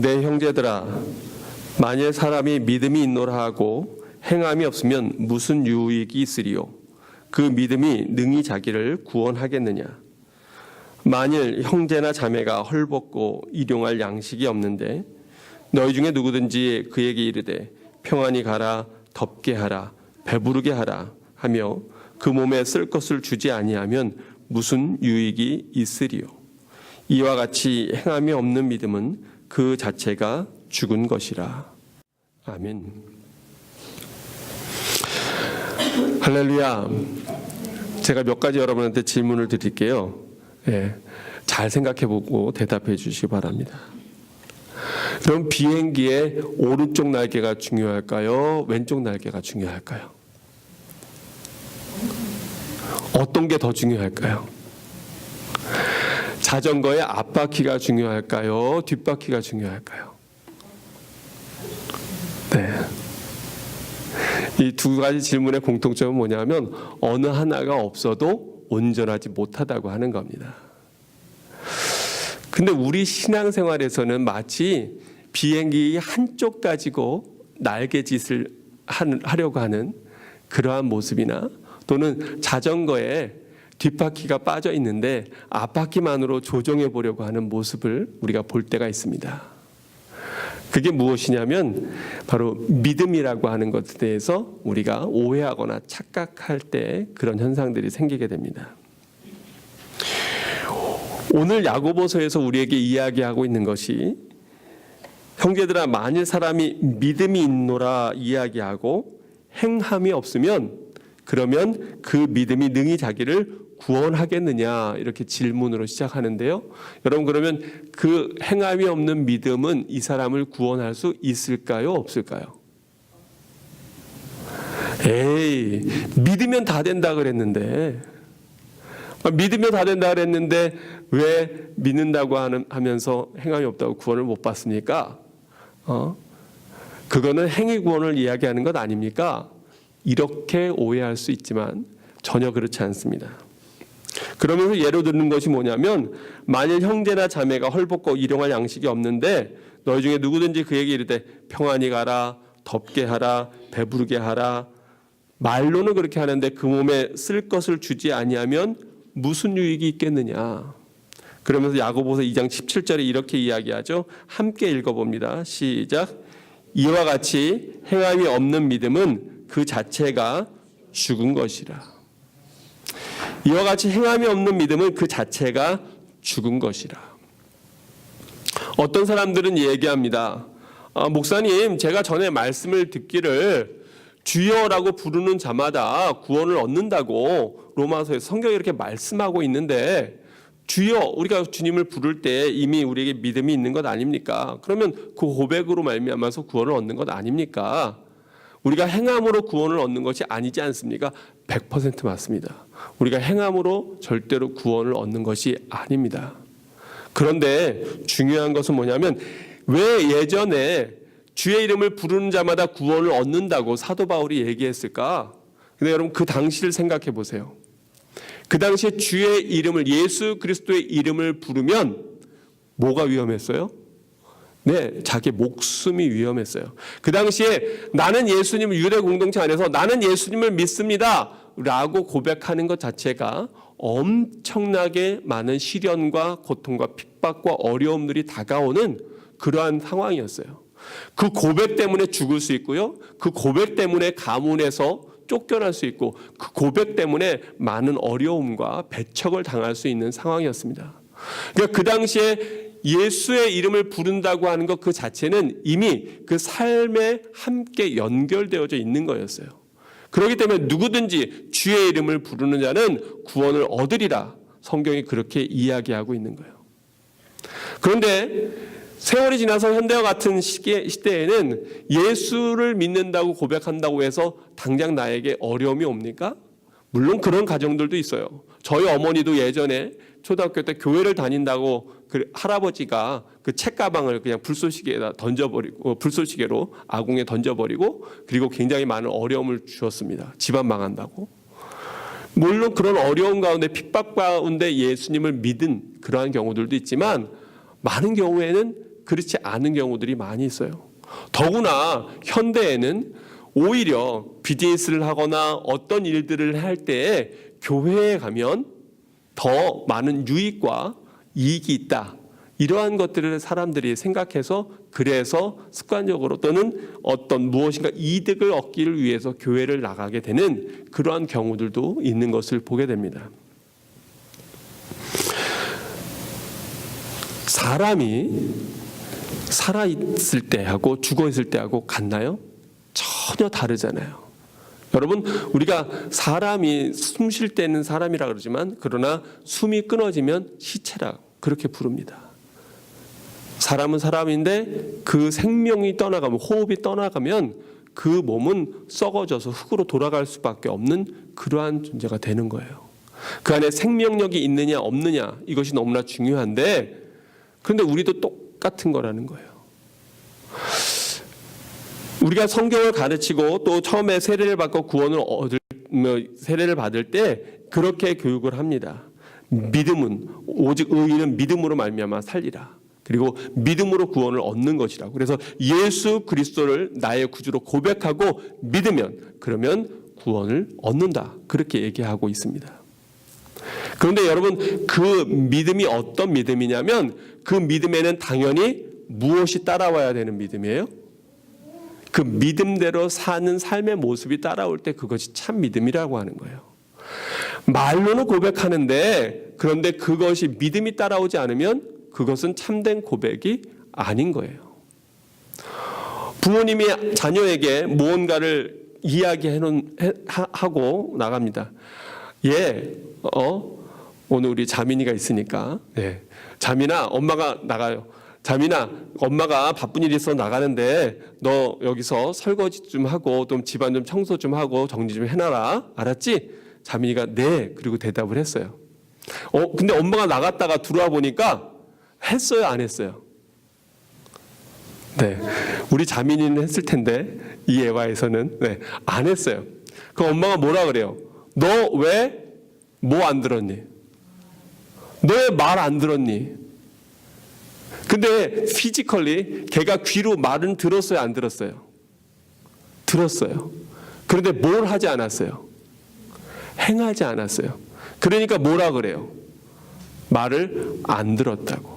내 형제들아, 만일 사람이 믿음이 있노라 하고 행함이 없으면 무슨 유익이 있으리요? 그 믿음이 능히 자기를 구원하겠느냐? 만일 형제나 자매가 헐벗고 일용할 양식이 없는데 너희 중에 누구든지 그에게 이르되 평안히 가라, 덥게 하라, 배부르게 하라 하며 그 몸에 쓸 것을 주지 아니하면 무슨 유익이 있으리요? 이와 같이 행함이 없는 믿음은 그 자체가 죽은 것이라. 아멘. 할렐루야. 제가 몇 가지 여러분한테 질문을 드릴게요. 잘 생각해보고 대답해 주시기 바랍니다. 그럼 비행기의 오른쪽 날개가 중요할까요? 왼쪽 날개가 중요할까요? 어떤 게 더 중요할까요? 자전거의 앞바퀴가 중요할까요? 뒷바퀴가 중요할까요? 네. 이 두 가지 질문의 공통점은 뭐냐면 어느 하나가 없어도 온전하지 못하다고 하는 겁니다. 근데 우리 신앙생활에서는 마치 비행기 한쪽 가지고 날개짓을 하려고 하는 그러한 모습이나 또는 자전거에 뒷바퀴가 빠져 있는데 앞바퀴만으로 조정해 보려고 하는 모습을 우리가 볼 때가 있습니다. 그게 무엇이냐면 바로 믿음이라고 하는 것에 대해서 우리가 오해하거나 착각할 때 그런 현상들이 생기게 됩니다. 오늘 야고보서에서 우리에게 이야기하고 있는 것이 형제들아, 만일 사람이 믿음이 있노라 이야기하고 행함이 없으면 그러면 그 믿음이 능히 자기를 구원하겠느냐, 이렇게 질문으로 시작하는데요. 여러분, 그러면 그 행함이 없는 믿음은 이 사람을 구원할 수 있을까요? 없을까요? 에이, 믿으면 다 된다 그랬는데, 믿으면 다 된다 그랬는데 왜 믿는다고 하면서 행함이 없다고 구원을 못 받습니까? 그거는 행위 구원을 이야기하는 것 아닙니까? 이렇게 오해할 수 있지만 전혀 그렇지 않습니다. 그러면서 예로 드는 것이 뭐냐면 만일 형제나 자매가 헐벗고 일용할 양식이 없는데 너희 중에 누구든지 그에게 이르되 평안히 가라, 덥게 하라, 배부르게 하라, 말로는 그렇게 하는데 그 몸에 쓸 것을 주지 아니하면 무슨 유익이 있겠느냐. 그러면서 야고보서 2장 17절에 이렇게 이야기하죠. 함께 읽어봅니다. 시작. 이와 같이 행함이 없는 믿음은 그 자체가 죽은 것이라. 이와 같이 행함이 없는 믿음은 그 자체가 죽은 것이라. 어떤 사람들은 얘기합니다. 목사님, 제가 전에 말씀을 듣기를 주여라고 부르는 자마다 구원을 얻는다고 로마서에서 성경이 이렇게 말씀하고 있는데 주여, 우리가 주님을 부를 때 이미 우리에게 믿음이 있는 것 아닙니까? 그러면 그 고백으로 말미암아서 구원을 얻는 것 아닙니까? 우리가 행함으로 구원을 얻는 것이 아니지 않습니까? 100% 맞습니다. 우리가 행함으로 절대로 구원을 얻는 것이 아닙니다. 그런데 중요한 것은 뭐냐면 왜 예전에 주의 이름을 부르는 자마다 구원을 얻는다고 사도 바울이 얘기했을까? 근데 여러분, 그 당시를 생각해 보세요. 그 당시에 주의 이름을, 예수 그리스도의 이름을 부르면 뭐가 위험했어요? 네, 자기 목숨이 위험했어요. 그 당시에 나는 예수님을, 유대 공동체 안에서 나는 예수님을 믿습니다 라고 고백하는 것 자체가 엄청나게 많은 시련과 고통과 핍박과 어려움들이 다가오는 그러한 상황이었어요. 그 고백 때문에 죽을 수 있고요, 그 고백 때문에 가문에서 쫓겨날 수 있고, 그 고백 때문에 많은 어려움과 배척을 당할 수 있는 상황이었습니다. 그러니까 그 당시에 예수의 이름을 부른다고 하는 것 그 자체는 이미 그 삶에 함께 연결되어져 있는 거였어요. 그렇기 때문에 누구든지 주의 이름을 부르는 자는 구원을 얻으리라, 성경이 그렇게 이야기하고 있는 거예요. 그런데 세월이 지나서 현대와 같은 시대에는 예수를 믿는다고 고백한다고 해서 당장 나에게 어려움이 옵니까? 물론 그런 가정들도 있어요. 저희 어머니도 예전에 초등학교 때 교회를 다닌다고 그 할아버지가 그 책가방을 그냥 불쏘시개에다 던져버리고, 불쏘시개로 아궁에 던져버리고, 그리고 굉장히 많은 어려움을 주었습니다. 집안 망한다고. 물론 그런 어려움 가운데, 핍박 가운데 예수님을 믿은 그러한 경우들도 있지만 많은 경우에는 그렇지 않은 경우들이 많이 있어요. 더구나 현대에는 오히려 비즈니스를 하거나 어떤 일들을 할 때 교회에 가면 더 많은 유익과 이익이 있다. 이러한 것들을 사람들이 생각해서 그래서 습관적으로 또는 어떤 무엇인가 이득을 얻기를 위해서 교회를 나가게 되는 그러한 경우들도 있는 것을 보게 됩니다. 사람이 살아있을 때하고 죽어있을 때하고 같나요? 전혀 다르잖아요. 여러분, 우리가 사람이 숨 쉴 때는 사람이라 그러지만 그러나 숨이 끊어지면 시체라 그렇게 부릅니다. 사람은 사람인데 그 생명이 떠나가면, 호흡이 떠나가면 그 몸은 썩어져서 흙으로 돌아갈 수밖에 없는 그러한 존재가 되는 거예요. 그 안에 생명력이 있느냐 없느냐 이것이 너무나 중요한데, 그런데 우리도 똑같은 거라는 거예요. 우리가 성경을 가르치고 또 처음에 세례를 받고 구원을 세례를 받을 때 그렇게 교육을 합니다. 믿음은 오직 의인은 믿음으로 말미암아 살리라. 그리고 믿음으로 구원을 얻는 것이라고. 그래서 예수 그리스도를 나의 구주로 고백하고 믿으면 그러면 구원을 얻는다. 그렇게 얘기하고 있습니다. 그런데 여러분, 그 믿음이 어떤 믿음이냐면 그 믿음에는 당연히 무엇이 따라와야 되는 믿음이에요? 그 믿음대로 사는 삶의 모습이 따라올 때 그것이 참 믿음이라고 하는 거예요. 말로는 고백하는데 그런데 그것이 믿음이 따라오지 않으면 그것은 참된 고백이 아닌 거예요. 부모님이 자녀에게 무언가를 이야기하고 나갑니다. 오늘 우리 자민이가 있으니까, 자민아, 엄마가 나가요. 자민아, 엄마가 바쁜 일이 있어 나가는데 너 여기서 설거지 좀 하고 좀 집안 좀 청소 좀 하고 정리 좀 해놔라. 알았지? 자민이가 네. 그리고 대답을 했어요. 근데 엄마가 나갔다가 들어와 보니까 했어요, 안 했어요? 네. 우리 자민이는 했을 텐데 이 예화에서는 안 했어요. 그럼 엄마가 뭐라 그래요? 너 왜 뭐 안 들었니? 너 왜 말 안 들었니? 근데 피지컬리 걔가 귀로 말은 들었어요, 안 들었어요? 들었어요. 그런데 뭘 하지 않았어요? 행하지 않았어요. 그러니까 뭐라 그래요? 말을 안 들었다고.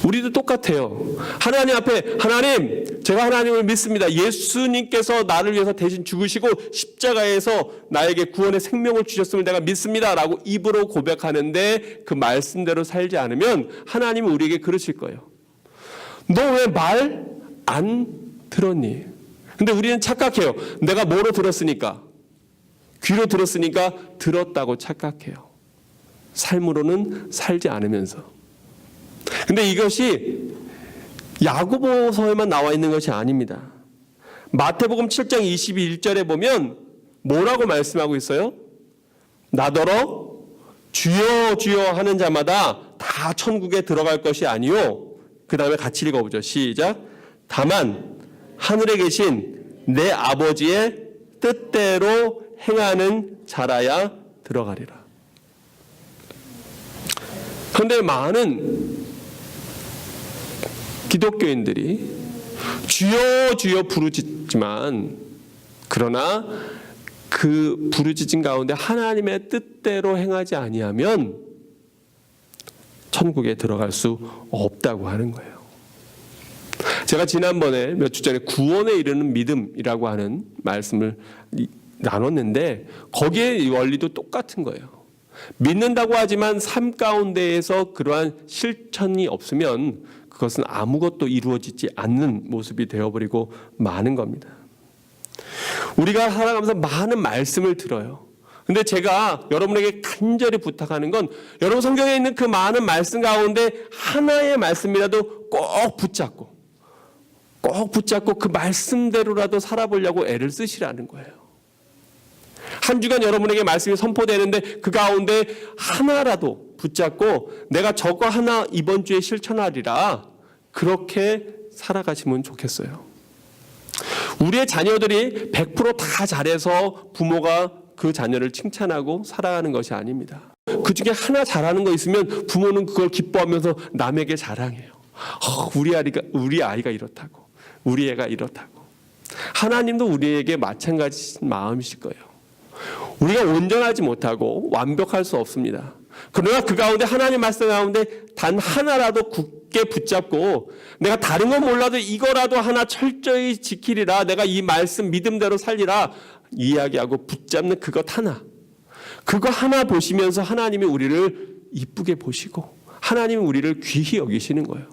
우리도 똑같아요. 하나님 앞에, 하나님, 제가 하나님을 믿습니다. 예수님께서 나를 위해서 대신 죽으시고 십자가에서 나에게 구원의 생명을 주셨음을 내가 믿습니다 라고 입으로 고백하는데 그 말씀대로 살지 않으면 하나님은 우리에게 그러실 거예요. 너 왜 말 안 들었니? 근데 우리는 착각해요. 내가 뭐로 들었으니까? 귀로 들었으니까 들었다고 착각해요. 삶으로는 살지 않으면서. 근데 이것이 야고보서에만 나와 있는 것이 아닙니다. 마태복음 7장 21절에 보면 뭐라고 말씀하고 있어요? 나더러 주여 주여 하는 자마다 다 천국에 들어갈 것이 아니요. 그 다음에 같이 읽어보죠. 시작. 다만 하늘에 계신 내 아버지의 뜻대로 행하는 자라야 들어가리라. 그런데 많은 기독교인들이 주여 주여 부르짖지만 그러나 그 부르짖은 가운데 하나님의 뜻대로 행하지 아니하면 천국에 들어갈 수 없다고 하는 거예요. 제가 지난번에 몇 주 전에 구원에 이르는 믿음이라고 하는 말씀을 나눴는데 거기에 이 원리도 똑같은 거예요. 믿는다고 하지만 삶 가운데에서 그러한 실천이 없으면 그것은 아무것도 이루어지지 않는 모습이 되어버리고 마는 겁니다. 우리가 살아가면서 많은 말씀을 들어요. 근데 제가 여러분에게 간절히 부탁하는 건 여러분 성경에 있는 그 많은 말씀 가운데 하나의 말씀이라도 꼭 붙잡고 그 말씀대로라도 살아보려고 애를 쓰시라는 거예요. 한 주간 여러분에게 말씀이 선포되는데 그 가운데 하나라도 붙잡고 내가 저거 하나 이번 주에 실천하리라 그렇게 살아가시면 좋겠어요. 우리의 자녀들이 100% 다 잘해서 부모가 그 자녀를 칭찬하고 살아가는 것이 아닙니다. 그 중에 하나 잘하는 거 있으면 부모는 그걸 기뻐하면서 남에게 자랑해요. 우리 아이가 이렇다고, 우리 애가 이렇다고. 하나님도 우리에게 마찬가지 마음이실 거예요. 우리가 온전하지 못하고 완벽할 수 없습니다. 그러나 그 가운데 하나님 말씀 가운데 단 하나라도 굳게 붙잡고 내가 다른 건 몰라도 이거라도 하나 철저히 지키리라, 내가 이 말씀 믿음대로 살리라 이야기하고 붙잡는 그것 하나, 그거 하나 보시면서 하나님이 우리를 이쁘게 보시고 하나님이 우리를 귀히 여기시는 거예요.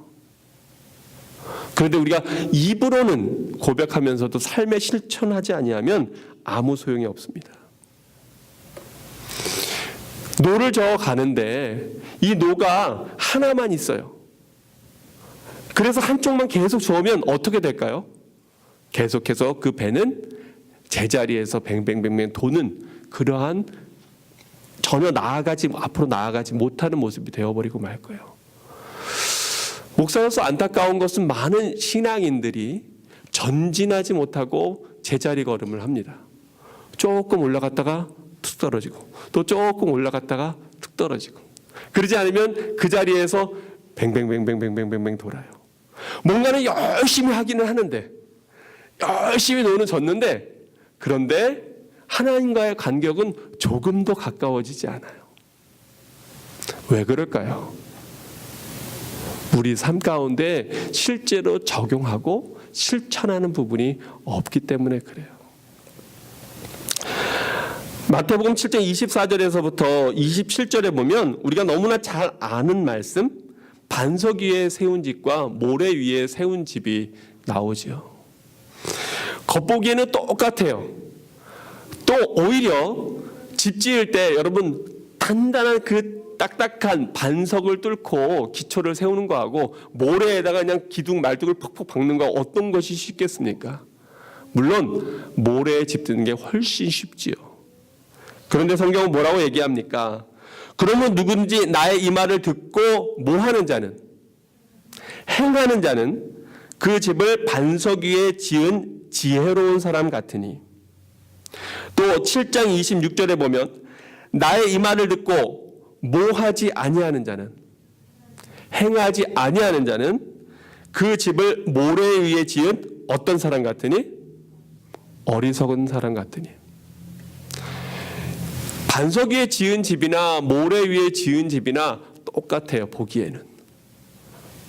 그런데 우리가 입으로는 고백하면서도 삶에 실천하지 아니하면 아무 소용이 없습니다. 노를 저어 가는데 이 노가 하나만 있어요. 그래서 한쪽만 계속 저으면 어떻게 될까요? 계속해서 그 배는 제자리에서 뱅뱅뱅뱅 도는 그러한 전혀 앞으로 나아가지 못하는 모습이 되어버리고 말 거예요. 목사로서 안타까운 것은 많은 신앙인들이 전진하지 못하고 제자리 걸음을 합니다. 조금 올라갔다가 툭 떨어지고 또 조금 올라갔다가 툭 떨어지고, 그러지 않으면 그 자리에서 뱅뱅뱅뱅뱅뱅뱅 돌아요. 뭔가는 열심히 하기는 하는데, 열심히 노는 졌는데, 그런데 하나님과의 간격은 조금도 가까워지지 않아요. 왜 그럴까요? 우리 삶 가운데 실제로 적용하고 실천하는 부분이 없기 때문에 그래요. 마태복음 7장 24절에서부터 27절에 보면 우리가 너무나 잘 아는 말씀, 반석 위에 세운 집과 모래 위에 세운 집이 나오죠. 겉보기에는 똑같아요. 또 오히려 집 지을 때 여러분 단단한 그 딱딱한 반석을 뚫고 기초를 세우는 거하고 모래에다가 그냥 기둥 말뚝을 퍽퍽 박는 거 어떤 것이 쉽겠습니까? 물론 모래에 집 짓는 게 훨씬 쉽지요. 그런데 성경은 뭐라고 얘기합니까? 그러면 누군지 나의 이 말을 듣고 뭐하는 자는, 행하는 자는 그 집을 반석 위에 지은 지혜로운 사람 같으니. 또 7장 26절에 보면 나의 이 말을 듣고 뭐하지 아니하는 자는, 행하지 아니하는 자는 그 집을 모래 위에 지은 어떤 사람 같으니? 어리석은 사람 같으니. 반석 위에 지은 집이나 모래 위에 지은 집이나 똑같아요. 보기에는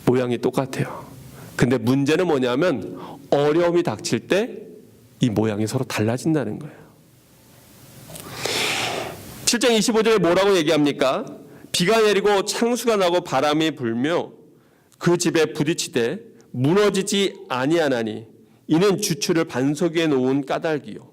모양이 똑같아요. 근데 문제는 뭐냐면 어려움이 닥칠 때 이 모양이 서로 달라진다는 거예요. 7장 25절에 뭐라고 얘기합니까? 비가 내리고 창수가 나고 바람이 불며 그 집에 부딪히되 무너지지 아니하나니 이는 주추를 반석 위에 놓은 까닭이요.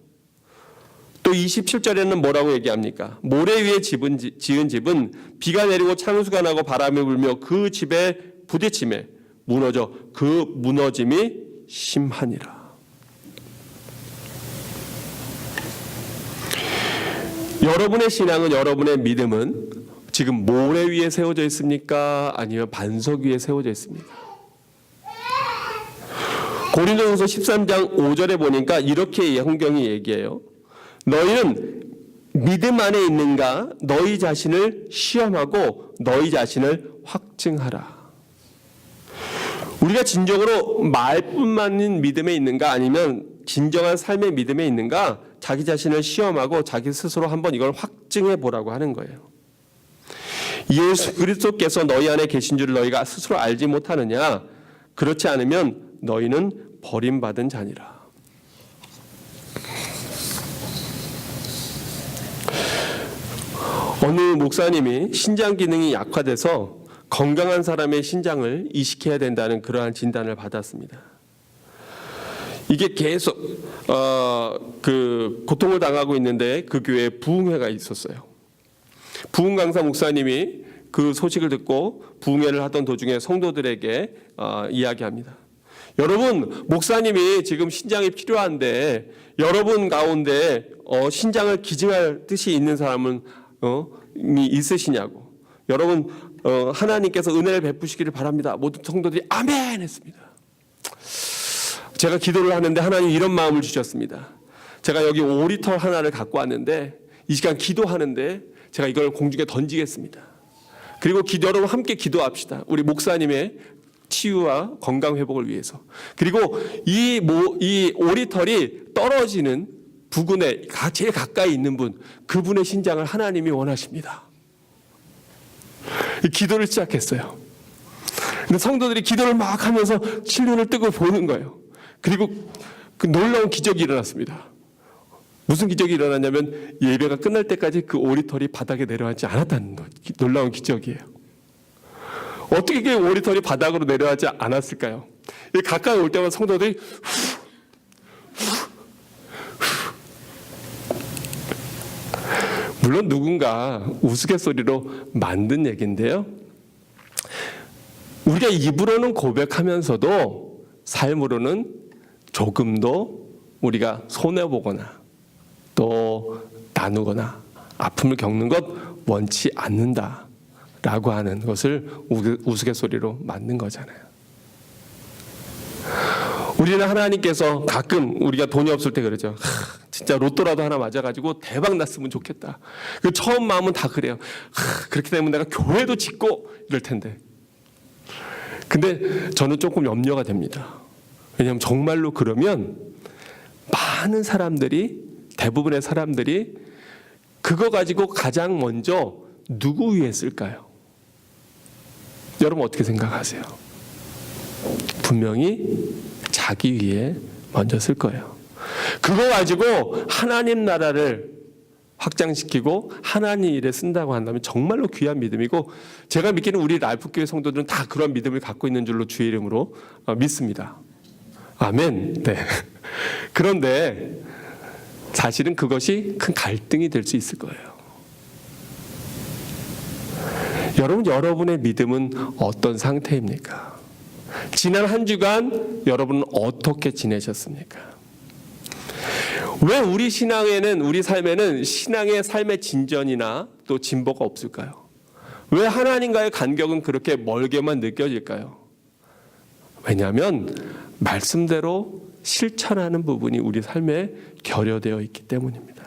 또 27절에는 뭐라고 얘기합니까? 모래 위에 지은 집은 비가 내리고 창수가 나고 바람이 불며 그 집에 부딪힘에 무너져 그 무너짐이 심하니라. 여러분의 신앙은, 여러분의 믿음은 지금 모래 위에 세워져 있습니까? 아니면 반석 위에 세워져 있습니까? 고린도전서 13장 5절에 보니까 이렇게 성경이 얘기해요. 너희는 믿음 안에 있는가? 너희 자신을 시험하고 너희 자신을 확증하라. 우리가 진정으로 말뿐만인 믿음에 있는가? 아니면 진정한 삶의 믿음에 있는가? 자기 자신을 시험하고 자기 스스로 한번 이걸 확증해 보라고 하는 거예요. 예수 그리스도께서 너희 안에 계신 줄 너희가 스스로 알지 못하느냐? 그렇지 않으면 너희는 버림받은 자니라. 어느 목사님이 신장 기능이 약화돼서 건강한 사람의 신장을 이식해야 된다는 그러한 진단을 받았습니다. 이게 계속 그 고통을 당하고 있는데 그 교회에 부흥회가 있었어요. 부흥 강사 목사님이 그 소식을 듣고 부흥회를 하던 도중에 성도들에게 이야기합니다. 여러분, 목사님이 지금 신장이 필요한데 여러분 가운데 신장을 기증할 뜻이 있는 사람은 있으시냐고. 여러분 하나님께서 은혜를 베푸시기를 바랍니다. 모든 성도들이 아멘 했습니다. 제가 기도를 하는데 하나님 이런 마음을 주셨습니다. 제가 여기 5리터 하나를 갖고 왔는데 이 시간 기도하는데 제가 이걸 공중에 던지겠습니다. 그리고 여러분 함께 기도합시다. 우리 목사님의 치유와 건강 회복을 위해서. 그리고 이 오리털이 떨어지는 부근에 제일 가까이 있는 분, 그분의 신장을 하나님이 원하십니다. 기도를 시작했어요. 근데 성도들이 기도를 막 하면서 칠륜을 뜨고 보는 거예요. 그리고 그 놀라운 기적이 일어났습니다. 무슨 기적이 일어났냐면 예배가 끝날 때까지 그 오리털이 바닥에 내려앉지 않았다는 것. 놀라운 기적이에요. 어떻게 그 오리털이 바닥으로 내려앉지 않았을까요? 가까이 올 때마다 성도들이 물론 누군가 우스갯소리로 만든 얘기인데요. 우리가 입으로는 고백하면서도 삶으로는 조금도 우리가 손해보거나 또 나누거나 아픔을 겪는 것 원치 않는다라고 하는 것을 우스갯소리로 만든 거잖아요. 우리는 하나님께서 가끔 우리가 돈이 없을 때 그러죠. 진짜 로또라도 하나 맞아가지고 대박 났으면 좋겠다. 그 처음 마음은 다 그래요. 그렇게 되면 내가 교회도 짓고 이럴 텐데. 근데 저는 조금 염려가 됩니다. 왜냐하면 정말로 그러면 많은 사람들이, 대부분의 사람들이 그거 가지고 가장 먼저 누구 위해 쓸까요? 여러분 어떻게 생각하세요? 분명히 자기 위해 먼저 쓸 거예요. 그거 가지고 하나님 나라를 확장시키고 하나님 일에 쓴다고 한다면 정말로 귀한 믿음이고, 제가 믿기는 우리 라이프교회 성도들은 다 그런 믿음을 갖고 있는 줄로 주의 이름으로 믿습니다. 아멘. 네. 그런데 사실은 그것이 큰 갈등이 될 수 있을 거예요. 여러분의 믿음은 어떤 상태입니까? 지난 한 주간 여러분은 어떻게 지내셨습니까? 왜 우리 신앙에는, 우리 삶에는 신앙의 삶의 진전이나 또 진보가 없을까요? 왜 하나님과의 간격은 그렇게 멀게만 느껴질까요? 왜냐하면 말씀대로 실천하는 부분이 우리 삶에 결여되어 있기 때문입니다.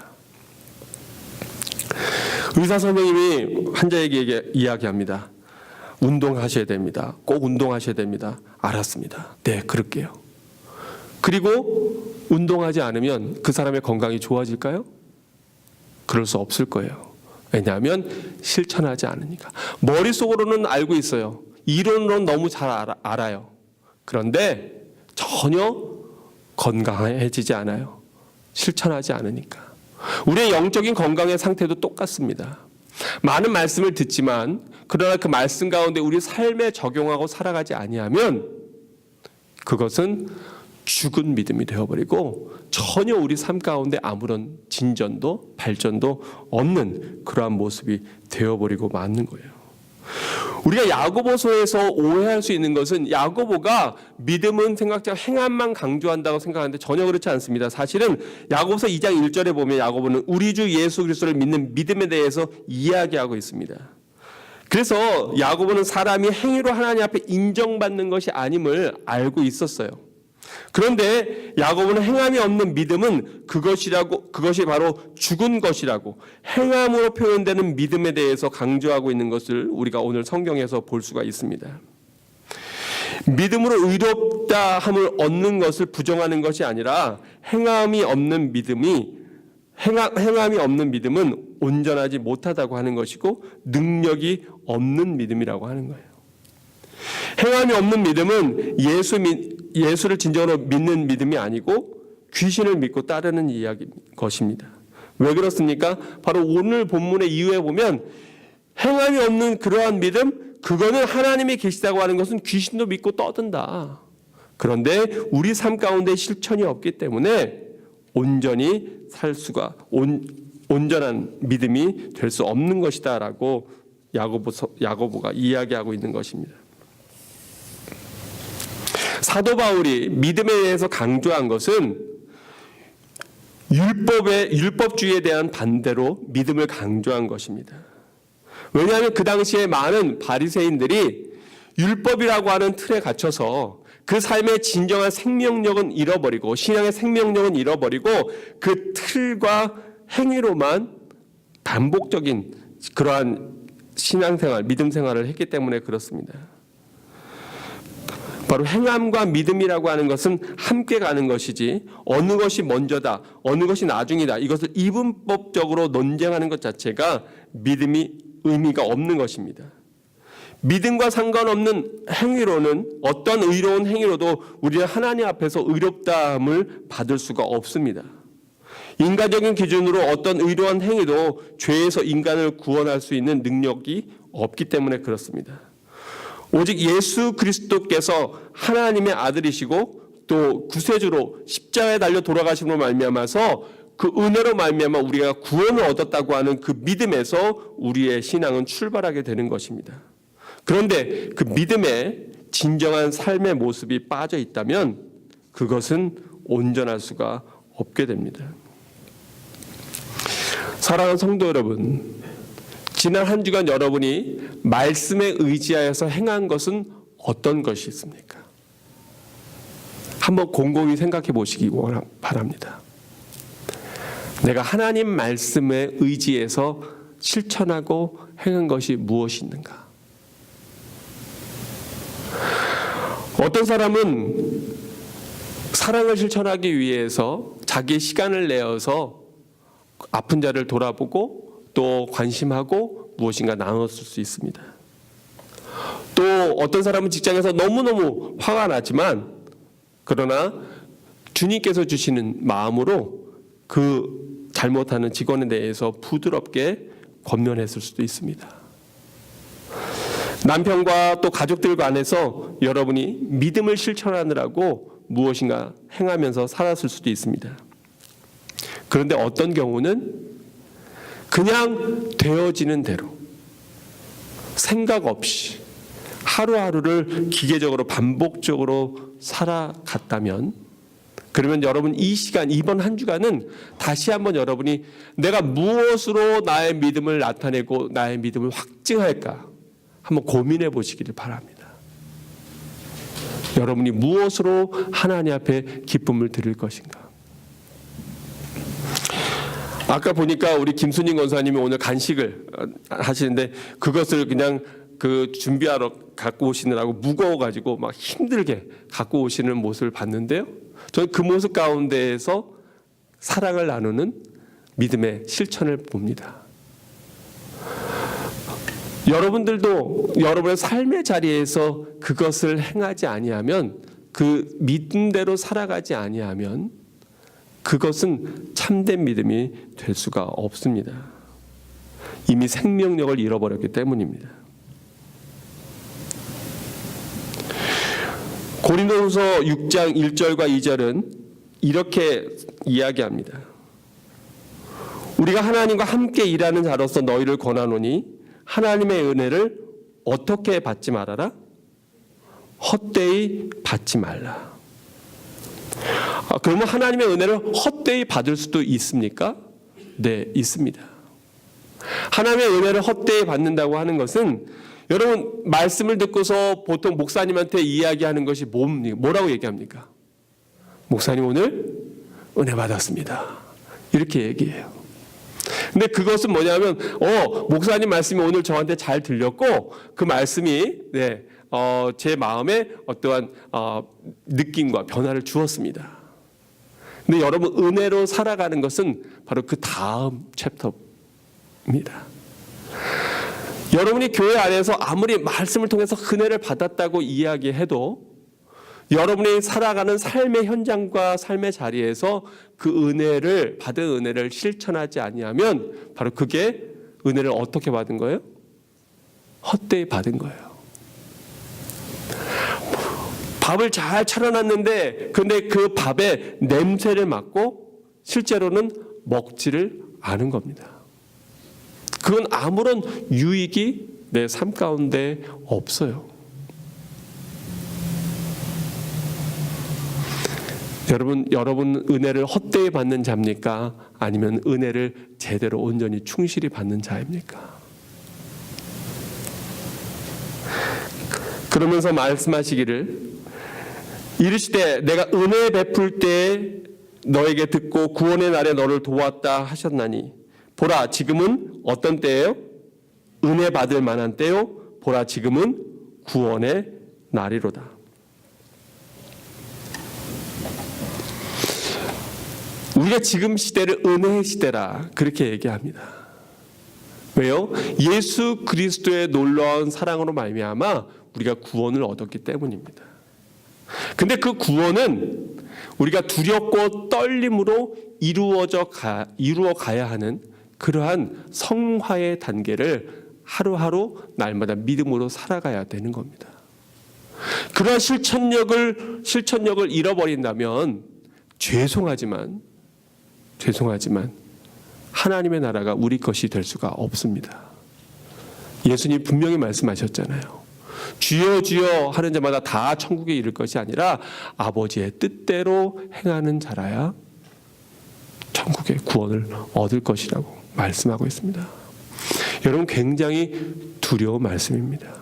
의사 선생님이 환자에게 이야기합니다. 운동하셔야 됩니다. 꼭 운동하셔야 됩니다. 알았습니다. 네, 그럴게요. 그리고 운동하지 않으면 그 사람의 건강이 좋아질까요? 그럴 수 없을 거예요. 왜냐하면 실천하지 않으니까. 머릿속으로는 알고 있어요. 이론으로는 너무 잘 알아요. 그런데 전혀 건강해지지 않아요. 실천하지 않으니까. 우리의 영적인 건강의 상태도 똑같습니다. 많은 말씀을 듣지만 그러나 그 말씀 가운데 우리 삶에 적용하고 살아가지 아니하면 그것은 죽은 믿음이 되어버리고 전혀 우리 삶 가운데 아무런 진전도 발전도 없는 그러한 모습이 되어버리고 마는 거예요. 우리가 야고보서에서 오해할 수 있는 것은 야고보가 믿음은 생각자 행함만 강조한다고 생각하는데 전혀 그렇지 않습니다. 사실은 야고보서 2장 1절에 보면 야고보는 우리 주 예수 그리스도를 믿는 믿음에 대해서 이야기하고 있습니다. 그래서 야고보는 사람이 행위로 하나님 앞에 인정받는 것이 아님을 알고 있었어요. 그런데 야고보는 행함이 없는 믿음은 그것이 바로 죽은 것이라고 행함으로 표현되는 믿음에 대해서 강조하고 있는 것을 우리가 오늘 성경에서 볼 수가 있습니다. 믿음으로 의롭다 함을 얻는 것을 부정하는 것이 아니라 행함이 없는 믿음은 온전하지 못하다고 하는 것이고 능력이 없는 믿음이라고 하는 거예요. 행함이 없는 믿음은 예수를 진정으로 믿는 믿음이 아니고 귀신을 믿고 따르는 것입니다. 왜 그렇습니까? 바로 오늘 본문의 이유에 보면 행함이 없는 그러한 믿음, 그거는 하나님이 계시다고 하는 것은 귀신도 믿고 떠든다. 그런데 우리 삶 가운데 실천이 없기 때문에 온전히 살 수가 온전한 믿음이 될 수 없는 것이다라고 야고보가 이야기하고 있는 것입니다. 사도 바울이 믿음에 대해서 강조한 것은 율법주의에 대한 반대로 믿음을 강조한 것입니다. 왜냐하면 그 당시에 많은 바리새인들이 율법이라고 하는 틀에 갇혀서 그 삶의 진정한 생명력은 잃어버리고 신앙의 생명력은 잃어버리고 그 틀과 행위로만 반복적인 그러한 신앙생활, 믿음 생활을 했기 때문에 그렇습니다. 바로 행함과 믿음이라고 하는 것은 함께 가는 것이지 어느 것이 먼저다, 어느 것이 나중이다, 이것을 이분법적으로 논쟁하는 것 자체가 믿음이 의미가 없는 것입니다. 믿음과 상관없는 행위로는, 어떤 의로운 행위로도 우리는 하나님 앞에서 의롭다함을 받을 수가 없습니다. 인간적인 기준으로 어떤 의로운 행위도 죄에서 인간을 구원할 수 있는 능력이 없기 때문에 그렇습니다. 오직 예수 그리스도께서 하나님의 아들이시고 또 구세주로 십자가에 달려 돌아가심으로 말미암아서 그 은혜로 말미암아 우리가 구원을 얻었다고 하는 그 믿음에서 우리의 신앙은 출발하게 되는 것입니다. 그런데 그 믿음에 진정한 삶의 모습이 빠져 있다면 그것은 온전할 수가 없게 됩니다. 사랑하는 성도 여러분, 지난 한 주간 여러분이 말씀에 의지하여서 행한 것은 어떤 것이 있습니까? 한번 곰곰이 생각해 보시기 바랍니다. 내가 하나님 말씀에 의지해서 실천하고 행한 것이 무엇이 있는가? 어떤 사람은 사랑을 실천하기 위해서 자기 시간을 내어서 아픈 자를 돌아보고 또 관심하고 무엇인가 나눴을 수 있습니다. 또 어떤 사람은 직장에서 너무너무 화가 나지만 그러나 주님께서 주시는 마음으로 그 잘못하는 직원에 대해서 부드럽게 권면했을 수도 있습니다. 남편과 또 가족들 간에서 여러분이 믿음을 실천하느라고 무엇인가 행하면서 살았을 수도 있습니다. 그런데 어떤 경우는 그냥 되어지는 대로 생각 없이 하루하루를 기계적으로 반복적으로 살아갔다면, 그러면 여러분 이 시간, 이번 한 주간은 다시 한번 여러분이 내가 무엇으로 나의 믿음을 나타내고 나의 믿음을 확증할까 한번 고민해 보시기를 바랍니다. 여러분이 무엇으로 하나님 앞에 기쁨을 드릴 것인가? 아까 보니까 우리 김순인 권사님이 오늘 간식을 하시는데 그것을 그냥 그 준비하러 갖고 오시느라고 무거워가지고 막 힘들게 갖고 오시는 모습을 봤는데요. 저는 그 모습 가운데에서 사랑을 나누는 믿음의 실천을 봅니다. 여러분들도 여러분의 삶의 자리에서 그것을 행하지 아니하면, 그 믿음대로 살아가지 아니하면 그것은 참된 믿음이 될 수가 없습니다. 이미 생명력을 잃어버렸기 때문입니다. 고린도후서 6장 1절과 2절은 이렇게 이야기합니다. 우리가 하나님과 함께 일하는 자로서 너희를 권하노니 하나님의 은혜를 어떻게 받지 말아라? 헛되이 받지 말라. 그러면 하나님의 은혜를 헛되이 받을 수도 있습니까? 네, 있습니다. 하나님의 은혜를 헛되이 받는다고 하는 것은, 여러분 말씀을 듣고서 보통 목사님한테 이야기하는 것이 뭐라고 얘기합니까? 목사님 오늘 은혜 받았습니다. 이렇게 얘기해요. 근데 그것은 뭐냐면 목사님 말씀이 오늘 저한테 잘 들렸고 그 말씀이 제 마음에 어떠한 느낌과 변화를 주었습니다. 근데 여러분 은혜로 살아가는 것은 바로 그 다음 챕터입니다. 여러분이 교회 안에서 아무리 말씀을 통해서 은혜를 받았다고 이야기해도 여러분이 살아가는 삶의 현장과 삶의 자리에서 그 은혜를 받은 은혜를 실천하지 아니하면 바로 그게 은혜를 어떻게 받은 거예요? 헛되이 받은 거예요. 밥을 잘 차려놨는데 근데 그 밥에 냄새를 맡고 실제로는 먹지를 않은 겁니다. 그건 아무런 유익이 내 삶 가운데 없어요. 여러분 은혜를 헛되이 받는 자입니까? 아니면 은혜를 제대로 온전히 충실히 받는 자입니까? 그러면서 말씀하시기를 이르시되 내가 은혜 베풀 때에 너에게 듣고 구원의 날에 너를 도왔다 하셨나니 보라 지금은 어떤 때예요? 은혜 받을 만한 때요. 보라 지금은 구원의 날이로다. 우리가 지금 시대를 은혜의 시대라 그렇게 얘기합니다. 왜요? 예수 그리스도의 놀라운 사랑으로 말미암아 우리가 구원을 얻었기 때문입니다. 근데 그 구원은 우리가 두렵고 떨림으로 이루어 가야 하는 그러한 성화의 단계를 하루하루 날마다 믿음으로 살아가야 되는 겁니다. 그러한 실천력을 잃어버린다면 죄송하지만 하나님의 나라가 우리 것이 될 수가 없습니다. 예수님 분명히 말씀하셨잖아요. 주여 주여 하는 자마다 다 천국에 이를 것이 아니라 아버지의 뜻대로 행하는 자라야 천국의 구원을 얻을 것이라고 말씀하고 있습니다. 여러분, 굉장히 두려운 말씀입니다.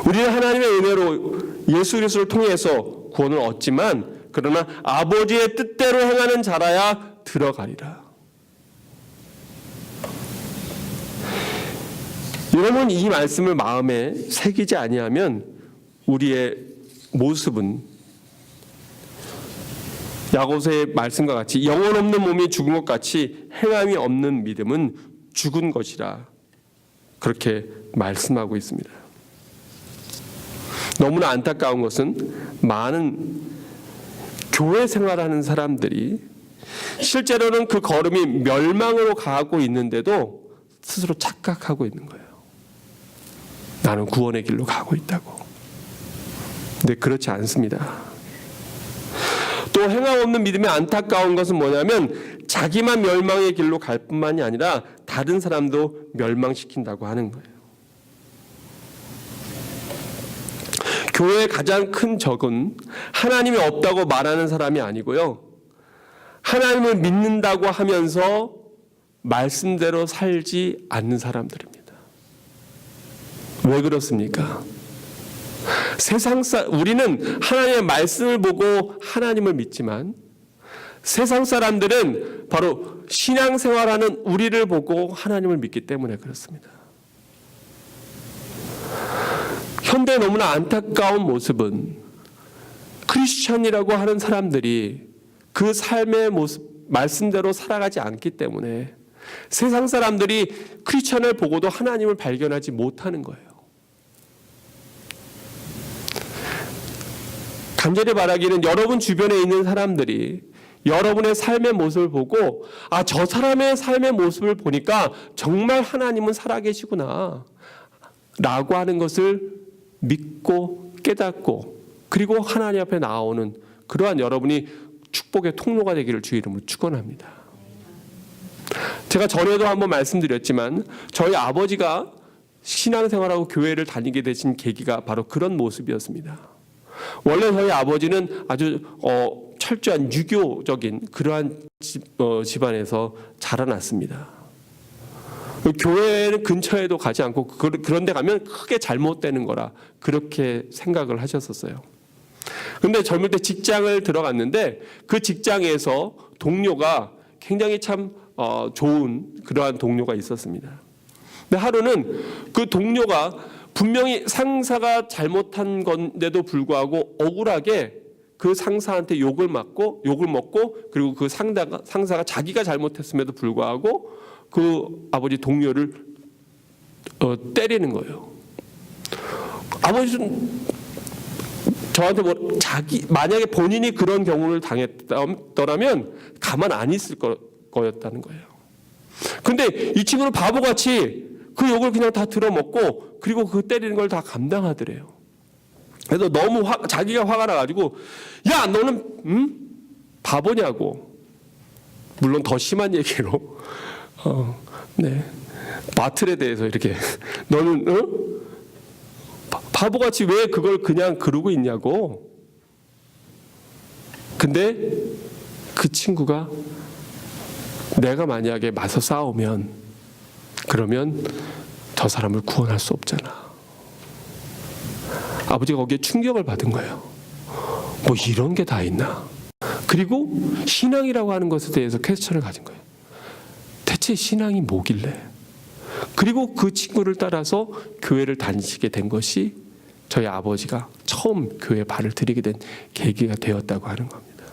우리는 하나님의 은혜로 예수 그리스도를 통해서 구원을 얻지만 그러나 아버지의 뜻대로 행하는 자라야 들어가리라. 여러분, 이 말씀을 마음에 새기지 아니하면 우리의 모습은 야고보서의 말씀과 같이 영혼 없는 몸이 죽은 것 같이 행함이 없는 믿음은 죽은 것이라 그렇게 말씀하고 있습니다. 너무나 안타까운 것은 많은 교회 생활하는 사람들이 실제로는 그 걸음이 멸망으로 가고 있는데도 스스로 착각하고 있는 거예요. 나는 구원의 길로 가고 있다고. 근데 그렇지 않습니다. 또 행함 없는 믿음의 안타까운 것은 뭐냐면 자기만 멸망의 길로 갈 뿐만이 아니라 다른 사람도 멸망시킨다고 하는 거예요. 교회의 가장 큰 적은 하나님이 없다고 말하는 사람이 아니고요. 하나님을 믿는다고 하면서 말씀대로 살지 않는 사람들입니다. 왜 그렇습니까? 우리는 하나님의 말씀을 보고 하나님을 믿지만 세상 사람들은 바로 신앙생활하는 우리를 보고 하나님을 믿기 때문에 그렇습니다. 현대의 너무나 안타까운 모습은 크리스천이라고 하는 사람들이 그 삶의 모습, 말씀대로 살아가지 않기 때문에 세상 사람들이 크리스천을 보고도 하나님을 발견하지 못하는 거예요. 간절히 바라기는 여러분 주변에 있는 사람들이 여러분의 삶의 모습을 보고 저 사람의 삶의 모습을 보니까 정말 하나님은 살아계시구나 라고 하는 것을 믿고 깨닫고 그리고 하나님 앞에 나오는 그러한 여러분이 축복의 통로가 되기를 주의 이름으로 축원합니다. 제가 전에도 한번 말씀드렸지만 저희 아버지가 신앙생활하고 교회를 다니게 되신 계기가 바로 그런 모습이었습니다. 원래 저희 아버지는 아주 철저한 유교적인 그러한 집안에서 자라났습니다. 교회 근처에도 가지 않고 그런 데 가면 크게 잘못되는 거라 그렇게 생각을 하셨었어요. 그런데 젊을 때 직장을 들어갔는데 그 직장에서 동료가 굉장히 참 좋은 그러한 동료가 있었습니다. 근데 하루는 그 동료가 분명히 상사가 잘못한 건데도 불구하고 억울하게 그 상사한테 욕을 먹고 그리고 그 상사가 자기가 잘못했음에도 불구하고 그 아버지 동료를 때리는 거예요. 아버지는 저한테 만약에 본인이 그런 경우를 당했더라면 가만 안 있을 거였다는 거예요. 근데 이 친구는 바보같이 그 욕을 그냥 다 들어먹고 그리고 그 때리는 걸 다 감당하더래요. 그래서 너무 자기가 화가 나가지고 야 너는 바보냐고. 물론 더 심한 얘기로 마틀에 대해서 이렇게 너는 바보같이 왜 그걸 그냥 그러고 있냐고. 근데 그 친구가 내가 만약에 맞서 싸우면 그러면 저 사람을 구원할 수 없잖아. 아버지가 거기에 충격을 받은 거예요. 뭐 이런 게 다 있나. 그리고 신앙이라고 하는 것에 대해서 퀘스천을 가진 거예요. 대체 신앙이 뭐길래. 그리고 그 친구를 따라서 교회를 다니시게 된 것이 저희 아버지가 처음 교회에 발을 들이게 된 계기가 되었다고 하는 겁니다.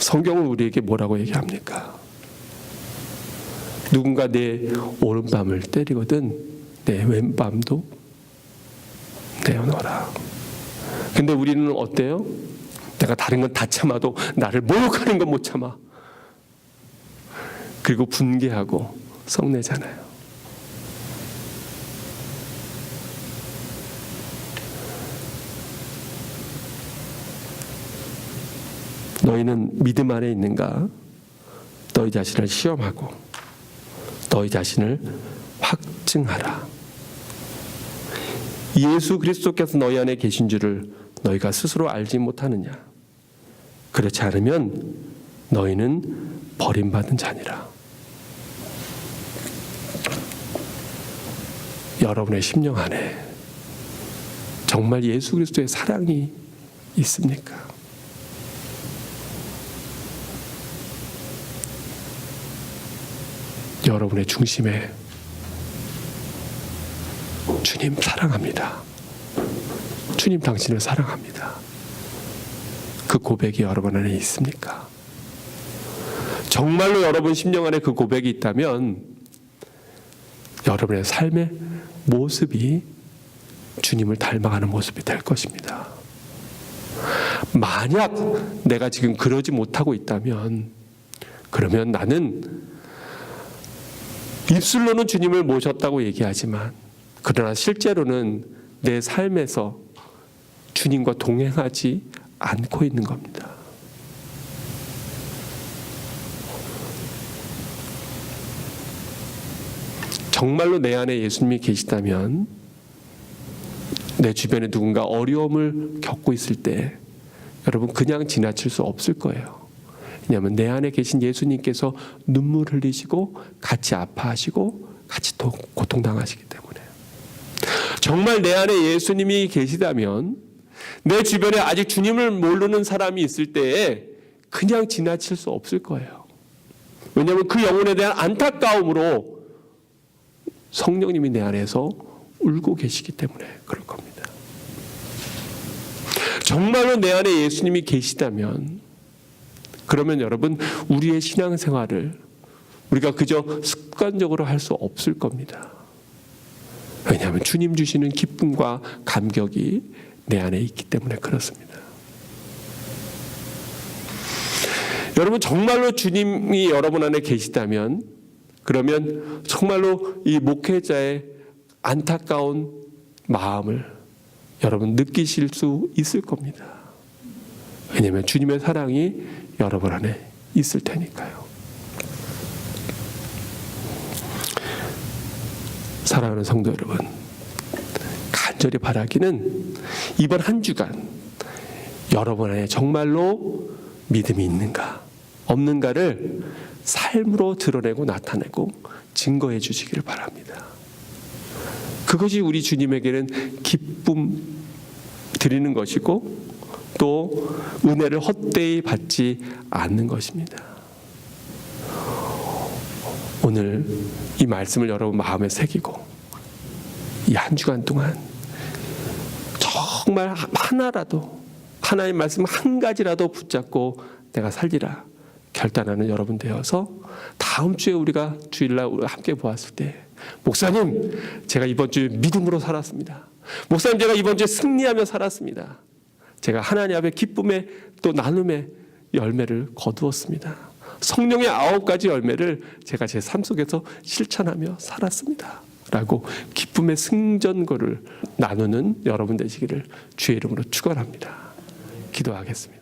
성경은 우리에게 뭐라고 얘기합니까? 누군가 내 오른밤을 때리거든 내 왼밤도 내어놓아라. 근데 우리는 어때요? 내가 다른 건 다 참아도 나를 모욕하는 건 못 참아. 그리고 분개하고 성내잖아요. 너희는 믿음 안에 있는가? 너희 자신을 시험하고 너희 자신을 확증하라. 예수 그리스도께서 너희 안에 계신 줄을 너희가 스스로 알지 못하느냐? 그렇지 않으면 너희는 버림받은 자니라. 여러분의 심령 안에 정말 예수 그리스도의 사랑이 있습니까? 여러분의 중심에 주님 사랑합니다. 주님 당신을 사랑합니다. 그 고백이 여러분 안에 있습니까? 정말로 여러분 심령 안에 그 고백이 있다면 여러분의 삶의 모습이 주님을 닮아가는 모습이 될 것입니다. 만약 내가 지금 그러지 못하고 있다면 그러면 나는 입술로는 주님을 모셨다고 얘기하지만 그러나 실제로는 내 삶에서 주님과 동행하지 않고 있는 겁니다. 정말로 내 안에 예수님이 계시다면 내 주변에 누군가 어려움을 겪고 있을 때 여러분 그냥 지나칠 수 없을 거예요. 왜냐하면 내 안에 계신 예수님께서 눈물 흘리시고 같이 아파하시고 같이 고통당하시기 때문에 정말 내 안에 예수님이 계시다면 내 주변에 아직 주님을 모르는 사람이 있을 때에 그냥 지나칠 수 없을 거예요. 왜냐하면 그 영혼에 대한 안타까움으로 성령님이 내 안에서 울고 계시기 때문에 그럴 겁니다. 정말로 내 안에 예수님이 계시다면 그러면 여러분 우리의 신앙생활을 우리가 그저 습관적으로 할 수 없을 겁니다. 왜냐하면 주님 주시는 기쁨과 감격이 내 안에 있기 때문에 그렇습니다. 여러분 정말로 주님이 여러분 안에 계시다면 그러면 정말로 이 목회자의 안타까운 마음을 여러분 느끼실 수 있을 겁니다. 왜냐하면 주님의 사랑이 여러분 안에 있을 테니까요. 사랑하는 성도 여러분, 간절히 바라기는 이번 한 주간 여러분 안에 정말로 믿음이 있는가 없는가를 삶으로 드러내고 나타내고 증거해 주시기를 바랍니다. 그것이 우리 주님에게는 기쁨 드리는 것이고 또 은혜를 헛되이 받지 않는 것입니다. 오늘 이 말씀을 여러분 마음에 새기고 이 한 주간 동안 정말 하나라도 하나님 말씀 한 가지라도 붙잡고 내가 살리라 결단하는 여러분 되어서 다음 주에 우리가 주일날 함께 보았을 때 목사님 제가 이번 주에 믿음으로 살았습니다. 목사님 제가 이번 주에 승리하며 살았습니다. 제가 하나님 앞에 기쁨의 또 나눔의 열매를 거두었습니다. 성령의 9가지 열매를 제가 제 삶 속에서 실천하며 살았습니다. 라고 기쁨의 승전거를 나누는 여러분 되시기를 주의 이름으로 축원합니다. 기도하겠습니다.